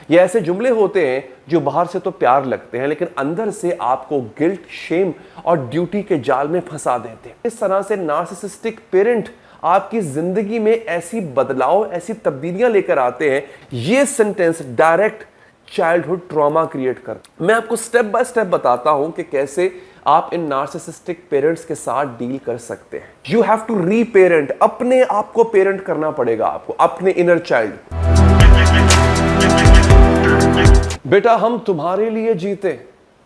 ये ऐसे जुमले होते हैं जो बाहर से तो प्यार लगते हैं लेकिन अंदर से आपको गिल्ट, शेम और ड्यूटी के जाल में फंसा देते हैं। इस तरह से नार्सिसिस्टिक पेरेंट आपकी जिंदगी में ऐसी बदलाव, ऐसी तब्दीलियां लेकर आते हैं, ये sentence direct childhood trauma create कर। मैं आपको स्टेप बाय स्टेप बताता हूं कि कैसे आप इन नार्सिसिस्टिक पेरेंट्स के साथ डील कर सकते हैं। You have to reparent, अपने आप को पेरेंट करना पड़ेगा आपको, अपने इनर चाइल्ड। बेटा हम तुम्हारे लिए जीते,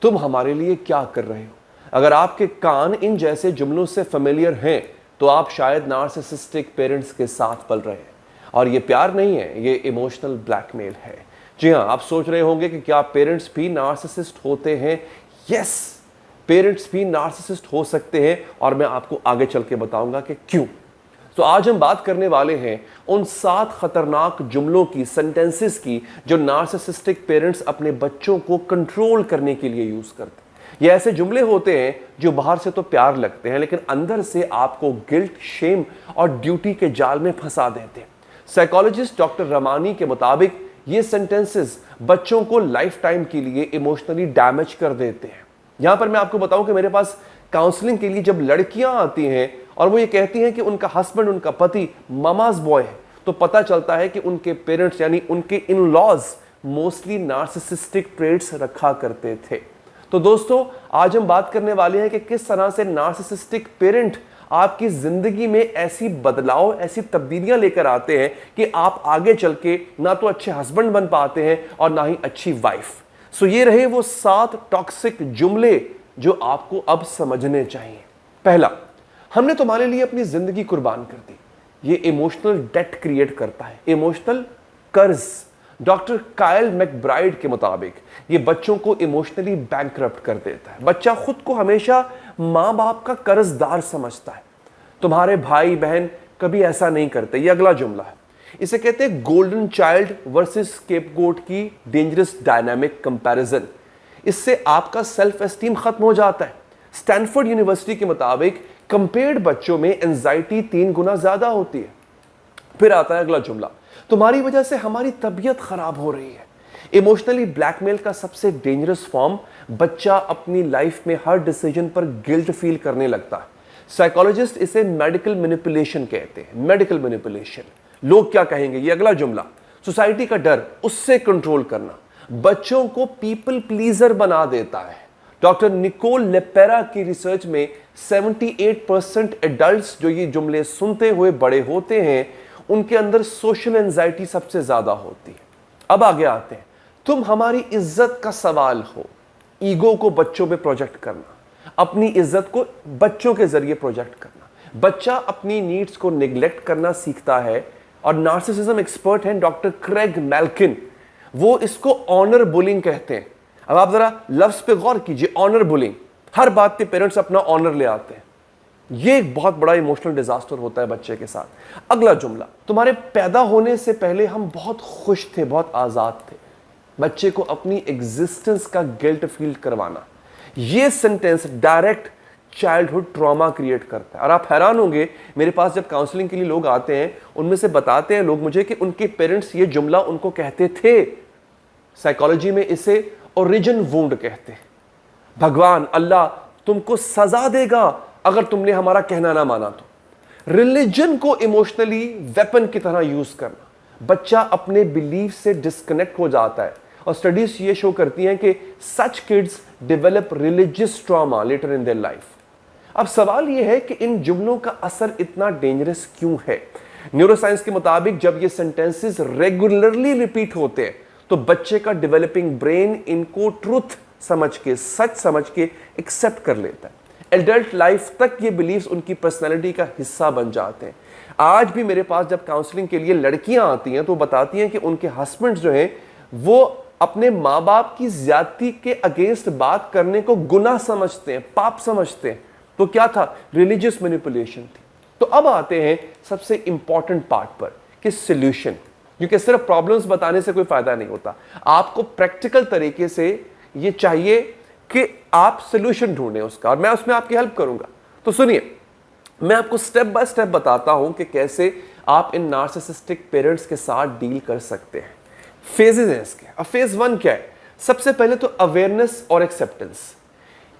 तुम हमारे लिए क्या कर रहे हो? अगर आपके कान इन जैसे जुमलों से फेमिलियर हैं तो आप शायद नार्सिसिस्टिक पेरेंट्स के साथ पल रहे हैं, और ये प्यार नहीं है, ये इमोशनल ब्लैकमेल है। जी हाँ, आप सोच रहे होंगे कि क्या पेरेंट्स भी नार्सिसिस्ट होते हैं? यस, पेरेंट्स भी नार्सिसिस्ट हो सकते हैं, और मैं आपको आगे चल के बताऊंगा कि क्यों। तो आज हम बात करने वाले हैं उन 7 खतरनाक जुमलों की, सेंटेंसेस की, जो नार्सिसिस्टिक पेरेंट्स अपने बच्चों को कंट्रोल करने के लिए यूज करते हैं। ये ऐसे जुमले होते हैं जो बाहर से तो प्यार लगते हैं लेकिन अंदर से आपको गिल्ट, शेम और ड्यूटी के जाल में फंसा देते हैं। साइकोलॉजिस्ट डॉक्टर रमानी के मुताबिक ये सेंटेंसेस बच्चों को लाइफ टाइम के लिए इमोशनली डैमेज कर देते हैं। यहां पर मैं आपको बताऊं कि मेरे पास काउंसलिंग के लिए जब लड़कियां आती हैं और वो ये कहती हैं कि उनका हस्बैंड, उनका पति ममाज बॉय है, तो पता चलता है कि उनके पेरेंट्स यानी उनके in laws mostly narcissistic traits रखा करते थे। तो दोस्तों आज हम बात करने वाले हैं कि किस तरह से नार्सिसिस्टिक पेरेंट आपकी जिंदगी में ऐसी बदलाव, ऐसी तब्दीलियां लेकर आते हैं कि आप आगे चल के ना तो अच्छे हस्बैंड बन पाते हैं और ना ही अच्छी वाइफ। सो ये रहे वो 7 टॉक्सिक जुमले जो आपको अब समझने चाहिए। पहला, हमने तुम्हारे लिए अपनी जिंदगी कुर्बान कर दी। ये इमोशनल डेट क्रिएट करता है, इमोशनल कर्ज। डॉक्टर कायल मैकब्राइड के मुताबिक ये बच्चों को इमोशनली बैंकरप्ट कर देता है। बच्चा खुद को हमेशा मां बाप का कर्जदार समझता है। तुम्हारे भाई बहन कभी ऐसा नहीं करते। ये अगला जुमला है, इसे कहते हैं गोल्डन चाइल्ड वर्सेस स्केपगोट की डेंजरस डायनामिक कंपैरिजन। इससे आपका सेल्फ एस्टीम खत्म हो जाता है। स्टैनफोर्ड यूनिवर्सिटी के मुताबिक कंपेयर्ड बच्चों में एंजाइटी 3 गुना ज्यादा होती है। फिर आता है अगला जुमला, तुम्हारी वजह से हमारी तबीयत खराब हो रही है। इमोशनली ब्लैकमेल का सबसे डेंजरस फॉर्म, बच्चा अपनी लाइफ में हर डिसीजन पर गिल्ट फील करने लगता है। साइकोलॉजिस्ट इसे मेडिकल मैनिपुलेशन कहते हैं, मेडिकल मैनिपुलेशन। लोग क्या कहेंगे, ये अगला जुमला। सोसाइटी का डर, उससे कंट्रोल करना बच्चों को पीपल प्लीजर बना देता है। डॉक्टर निकोल लेपेरा की रिसर्च में 78% एडल्ट्स जो ये जुमले सुनते हुए बड़े होते हैं उनके अंदर सोशल एंजाइटी सबसे ज्यादा होती है। अब आगे आते हैं, तुम हमारी इज्जत का सवाल हो। ईगो को बच्चों पे प्रोजेक्ट करना, अपनी इज्जत को बच्चों के जरिए प्रोजेक्ट करना। बच्चा अपनी नीड्स को निग्लेक्ट करना सीखता है, और नार्सिसिज्म एक्सपर्ट हैं डॉक्टर क्रेग मैल्किन, वो इसको ऑनर बुलिंग कहते हैं। अब आप जरा लफ्ज पे गौर कीजिए, ऑनर बुलिंग। हर बात पे पेरेंट्स अपना ऑनर ले आते हैं। ये एक बहुत बड़ा इमोशनल डिजास्टर होता है बच्चे के साथ। अगला जुमला, तुम्हारे पैदा होने से पहले हम बहुत खुश थे, बहुत आजाद थे। बच्चे को अपनी एग्जिस्टेंस का गिल्ट फील करवाना, ये sentence direct childhood trauma create करता है। और आप हैरान होंगे, मेरे पास जब काउंसलिंग के लिए लोग आते हैं उनमें से बताते हैं लोग मुझे कि उनके पेरेंट्स ये जुमला उनको कहते थे। साइकोलॉजी में इसे ओरिजिन वुंड कहते हैं। भगवान, अल्लाह तुमको सजा देगा अगर तुमने हमारा कहना ना माना तो। रिलीजन को इमोशनली वेपन की तरह यूज करना, बच्चा अपने बिलीफ से डिस्कनेक्ट हो जाता है, और स्टडीज ये शो करती हैं कि such kids develop religious trauma later in their life. अब सवाल यह है कि इन जुमलों का असर इतना डेंजरस क्यों है? न्यूरोसाइंस के मुताबिक जब ये सेंटेंसेस रेगुलरली रिपीट होते हैं तो बच्चे का डेवलपिंग ब्रेन इनको ट्रुथ समझ के, सच समझ के एक्सेप्ट कर लेता है। एडल्ट लाइफ तक ये बिलीव्स उनकी पर्सनैलिटी का हिस्सा बन जाते हैं। आज भी मेरे पास जब काउंसलिंग के लिए लड़कियां आती हैं तो बताती हैं कि उनके हस्बैंड जो हैं वो अपने माँ बाप की ज्यादती के अगेंस्ट बात करने को गुनाह समझते हैं, पाप समझते हैं। तो क्या था? रिलीजियस मैनिपुलेशन थी। तो अब आते हैं सबसे इंपॉर्टेंट पार्ट पर कि सॉल्यूशन, क्योंकि सिर्फ प्रॉब्लम्स बताने से कोई फायदा नहीं होता। आपको प्रैक्टिकल तरीके से ये चाहिए कि आप सॉल्यूशन ढूंढें उसका, और मैं उसमें आपकी हेल्प करूंगा। तो सुनिए, मैं आपको स्टेप बाय स्टेप बताता हूं कि कैसे आप इन नार्सिसिस्टिक पेरेंट्स के साथ डील कर सकते हैं। फेजेस हैं इसके। अब फेज 1 क्या है? सबसे पहले तो अवेयरनेस और एक्सेप्टेंस।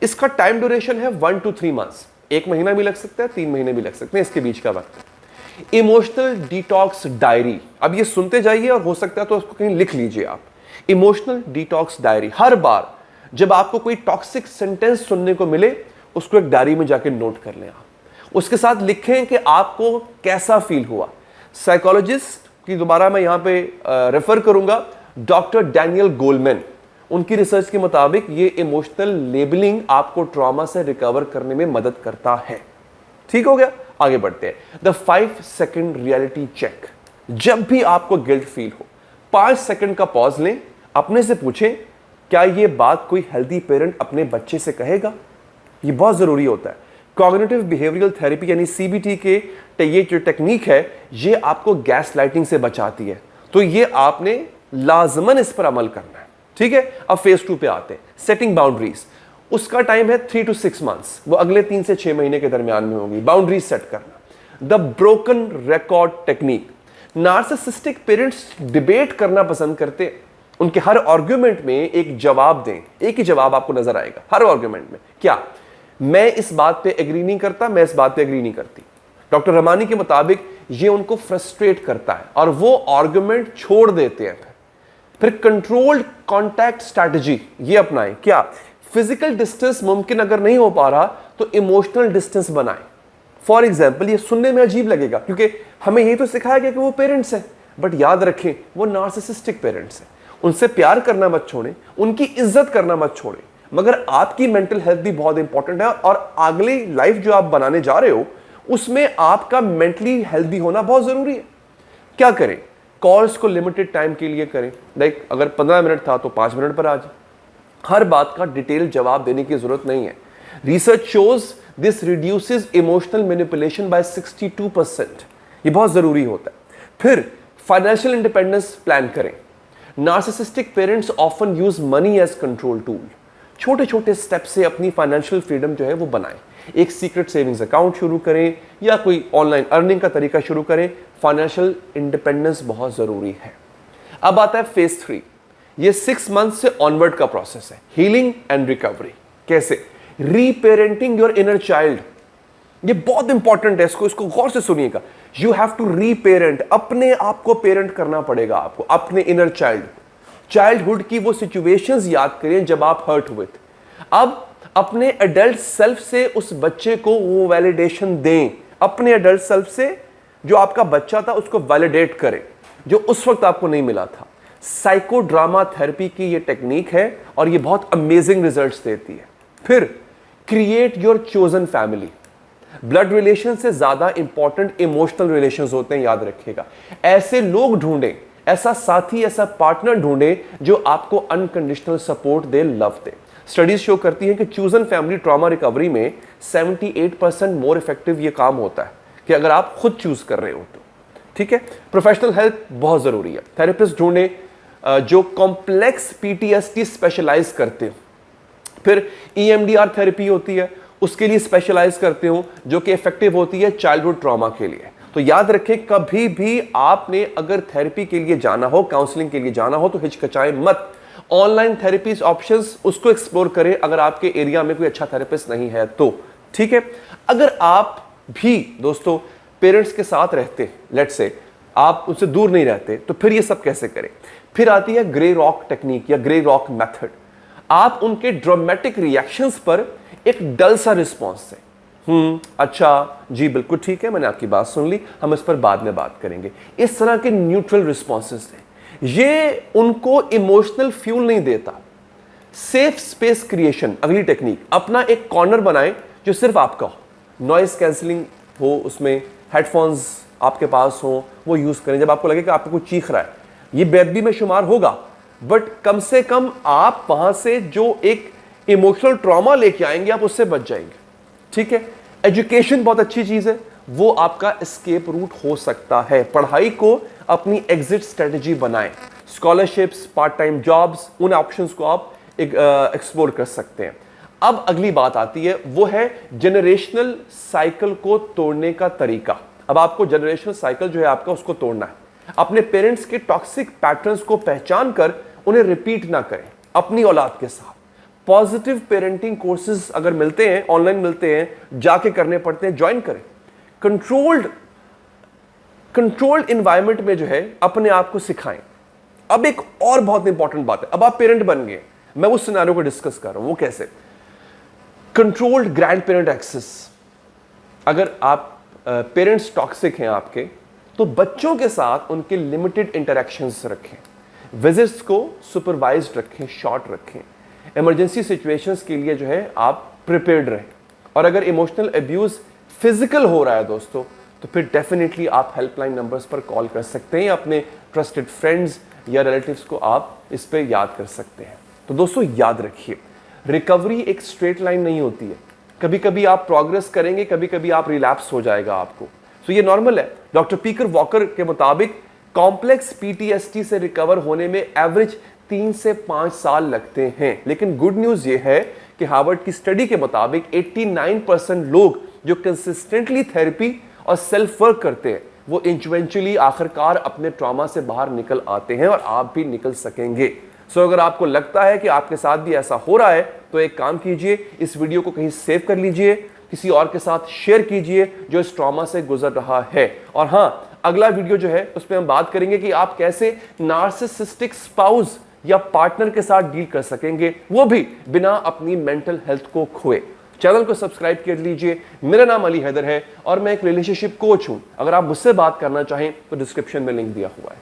इसका टाइम ड्यूरेशन है 1 to 3 मंथ्स, 1 महीना भी लग सकता है, 3 महीने भी लग सकते हैं, इसके बीच का वक्त। इमोशनल डिटॉक्स डायरी, अब ये सुनते जाइए और हो सकता है तो उसको कहीं लिख लीजिए आप। इमोशनल डिटॉक्स डायरी, हर बार जब आपको कोई टॉक्सिक सेंटेंस सुनने को मिले उसको एक डायरी में जाके नोट कर लें आप। उसके साथ लिखें कि आपको कैसा फील हुआ। साइकोलॉजिस्ट की दोबारा मैं यहां पे रेफर करूंगा, डॉक्टर डैनियल गोलमैन। उनकी रिसर्च के मुताबिक ये इमोशनल लेबलिंग आपको ट्रॉमा से रिकवर करने में मदद करता है। ठीक हो गया, आगे बढ़ते हैं। The 5 second reality check. जब भी आपको गिल्ट फील हो 5 सेकंड का पॉज लें, अपने से पूछें क्या ये बात कोई हेल्दी पेरेंट अपने बच्चे से कहेगा। ये बहुत जरूरी होता है। कॉग्निटिव बिहेवियरल थेरेपी यानी सीबीटी के ये जो टेक्निक है ये आपको गैस लाइटिंग से बचाती है, तो ये आपने लाजमन इस पर अमल करना है। ठीक है, अब फेज 2 पे आते हैं, सेटिंग बाउंड्रीज। उसका टाइम है 3 to 6 मंथ्स, वो अगले 3 से 6 महीने के दरमियान में होगी। बाउंड्रीज सेट करना। The broken record technique. Narcissistic parents debate करना पसंद करते हैं, उनके हर आर्ग्यूमेंट में एक जवाब दें, एक ही जवाब आपको नजर आएगा हर आर्ग्यूमेंट में। क्या मैं इस बात पे एग्री नहीं करता, मैं इस बात पे एग्री नहीं करती। डॉक्टर रमानी के मुताबिक ये उनको फ्रस्ट्रेट करता है और वो आर्ग्यूमेंट छोड़ देते हैं। फिर कंट्रोल्ड कांटेक्ट स्ट्रैटेजी ये अपनाएं। क्या फिजिकल डिस्टेंस मुमकिन अगर नहीं हो पा रहा तो इमोशनल डिस्टेंस बनाएं। फॉर एग्जाम्पल, ये सुनने में अजीब लगेगा क्योंकि हमें ये तो सिखाया गया कि वो पेरेंट्स हैं, बट याद रखें वो नार्सिसिस्टिक पेरेंट्स हैं। उनसे प्यार करना मत छोड़ें, उनकी इज्जत करना मत छोड़ें, मगर आपकी मेंटल हेल्थ भी बहुत इंपॉर्टेंट है और अगली लाइफ जो आप बनाने जा रहे हो उसमें आपका मेंटली हेल्दी होना बहुत जरूरी है। क्या करें? कॉल्स को लिमिटेड टाइम के लिए करें, लाइक अगर 15 मिनट था तो 5 मिनट पर आ जाए। हर बात का डिटेल जवाब देने की जरूरत नहीं है। Research shows this reduces emotional manipulation by 62%। ये बहुत जरूरी होता है। फिर फाइनेंशियल इंडिपेंडेंस प्लान करें। Narcissistic parents often use money as control tool. छोटे छोटे स्टेप से अपनी फाइनेंशियल फ्रीडम जो है वो बनाएं। एक सीक्रेट सेविंग्स अकाउंट शुरू करें या कोई ऑनलाइन अर्निंग का तरीका शुरू करें। फाइनेंशियल इंडिपेंडेंस बहुत जरूरी है। अब आता है फेज 3। ये 6 मंथ से ऑनवर्ड का प्रोसेस है, हीलिंग एंड रिकवरी। कैसे? रीपेरेंटिंग योर इनर चाइल्ड। ये बहुत इंपॉर्टेंट है, इसको गौर से सुनिएगा। यू हैव टू रीपेरेंट, अपने आप को पेरेंट करना पड़ेगा आपको, अपने इनर चाइल्डहुड की वो सिचुएशंस याद करें जब आप हर्ट हुए थे। अब अपने एडल्ट सेल्फ से उस बच्चे को वो वैलिडेशन दें। अपने एडल्ट सेल्फ से जो आपका बच्चा था उसको वैलिडेट करें जो उस वक्त आपको नहीं मिला था। साइको ड्रामा थेरेपी की ये टेक्निक है और ये बहुत अमेजिंग रिजल्ट्स देती है। फिर create your chosen family. Blood relation से ज्यादा इंपॉर्टेंट इमोशनल रिलेशंस होते हैं, याद रखिएगा। ऐसे लोग ढूंढें, ऐसा साथी, ऐसा पार्टनर ढूंढें जो आपको unconditional support they, love they. Studies show करती हैं कि चूजन फैमिली ट्रॉमा रिकवरी में 78% मोर इफेक्टिव ये काम होता है कि अगर आप खुद चूज कर रहे हो तो। ठीक है, प्रोफेशनल हेल्प बहुत जरूरी है। थेरेपिस्ट ढूंढें जो कॉम्प्लेक्स पीटीएसडी स्पेशलाइज करते हो। फिर ईएमडीआर थेरेपी होती है, उसके लिए स्पेशलाइज करते हो, जो कि इफेक्टिव होती है चाइल्डहुड ट्रॉमा के लिए। तो याद रखें, कभी भी आपने अगर थेरेपी के लिए जाना हो, काउंसलिंग के लिए जाना हो तो हिचकिचाएं मत। ऑनलाइन थेरेपी ऑप्शंस उसको एक्सप्लोर करें अगर आपके एरिया में कोई अच्छा थेरेपिस्ट नहीं है तो। ठीक है, अगर आप भी दोस्तों पेरेंट्स के साथ रहते, लेट्स से आप उनसे दूर नहीं रहते, तो फिर ये सब कैसे करें? फिर आती है ग्रे रॉक टेक्निक या ग्रे रॉक मेथड। आप उनके ड्रामेटिक रिएक्शंस पर एक डल सा रिस्पॉन्स से, अच्छा जी, बिल्कुल ठीक है, मैंने आपकी बात सुन ली, हम इस पर बाद में बात करेंगे, इस तरह के न्यूट्रल रिस्पॉन्सेस दें। ये उनको इमोशनल फ्यूल नहीं देता। सेफ स्पेस क्रिएशन, अगली टेक्निक। अपना एक कॉर्नर बनाएं जो सिर्फ आपका हो, नॉइस कैंसिलिंग हो, उसमें हेडफोन्स आपके पास हो, वो यूज करें। जब आपको लगे कि आपको कुछ चीख रहा है, ये बेदबी में शुमार होगा, बट कम से कम आप वहां से जो एक इमोशनल ट्रॉमा लेके आएंगे आप उससे बच जाएंगे। ठीक है, एजुकेशन बहुत अच्छी चीज है, वो आपका एस्केप रूट हो सकता है। पढ़ाई को अपनी एग्जिट स्ट्रेटेजी बनाएं। स्कॉलरशिप्स, पार्ट टाइम जॉब्स, उन ऑप्शंस को आप एक्सप्लोर कर सकते हैं। अब अगली बात आती है, वो है जनरेशनल साइकिल को तोड़ने का तरीका। अब आपको जनरेशनल साइकिल जो है आपका, उसको तोड़ना है। अपने पेरेंट्स के टॉक्सिक पैटर्न्स को पहचान कर उन्हें रिपीट ना करें अपनी औलाद के साथ। पॉजिटिव पेरेंटिंग कोर्सेज अगर मिलते हैं, ऑनलाइन मिलते हैं, जाके करने पड़ते हैं, ज्वाइन करें। कंट्रोल्ड इन्वायरमेंट में जो है अपने आप को सिखाएं। अब एक और बहुत इंपॉर्टेंट बात है, अब आप पेरेंट बन गए, मैं उस सिनेरियो को डिस्कस कर रहा हूं। वो कैसे? Controlled grandparent access. अगर आप पेरेंट्स टॉक्सिक हैं आपके, तो बच्चों के साथ उनके लिमिटेड इंटरेक्शंस रखें, विजिट्स को सुपरवाइज्ड रखें, शॉर्ट रखें। इमरजेंसी सिचुएशंस के लिए जो है आप प्रिपेयर्ड रहें। और अगर इमोशनल अब्यूज फिजिकल हो रहा है दोस्तों, तो फिर डेफिनेटली आप हेल्पलाइन नंबर्स पर कॉल कर सकते हैं। अपने ट्रस्टेड फ्रेंड्स या रिलेटिव्स को आप इस पे याद कर सकते हैं। तो दोस्तों याद रखिए, रिकवरी एक स्ट्रेट लाइन नहीं होती है। कभी कभी आप प्रोग्रेस करेंगे, कभी कभी आप रिलैप्स हो जाएगा आपको, तो ये नॉर्मल है। डॉक्टर पीटर वॉकर के मुताबिक कॉम्प्लेक्स पीटीएसडी से रिकवर होने में एवरेज 3 से 5 साल लगते हैं। लेकिन गुड न्यूज ये है कि हार्वर्ड की स्टडी के मुताबिक 89% लोग जो कंसिस्टेंटली थेरेपी और सेल्फ वर्क करते हैं, वो इवेंचुअली आखिरकार अपने ट्रॉमा से बाहर निकल आते हैं, और आप भी निकल सकेंगे। सो अगर आपको लगता है कि आपके साथ भी ऐसा हो रहा है, तो एक काम कीजिए, इस वीडियो को कहीं सेव कर लीजिए, किसी और के साथ शेयर कीजिए जो इस ट्रॉमा से गुजर रहा है। और हाँ, अगला वीडियो जो है उसमें हम बात करेंगे कि आप कैसे नार्सिसिस्टिक स्पाउस या पार्टनर के साथ डील कर सकेंगे, वो भी बिना अपनी मेंटल हेल्थ को खोए। चैनल को सब्सक्राइब कर लीजिए। मेरा नाम अली हैदर है और मैं एक रिलेशनशिप कोच हूं। अगर आप मुझसे बात करना चाहें तो डिस्क्रिप्शन में लिंक दिया हुआ है।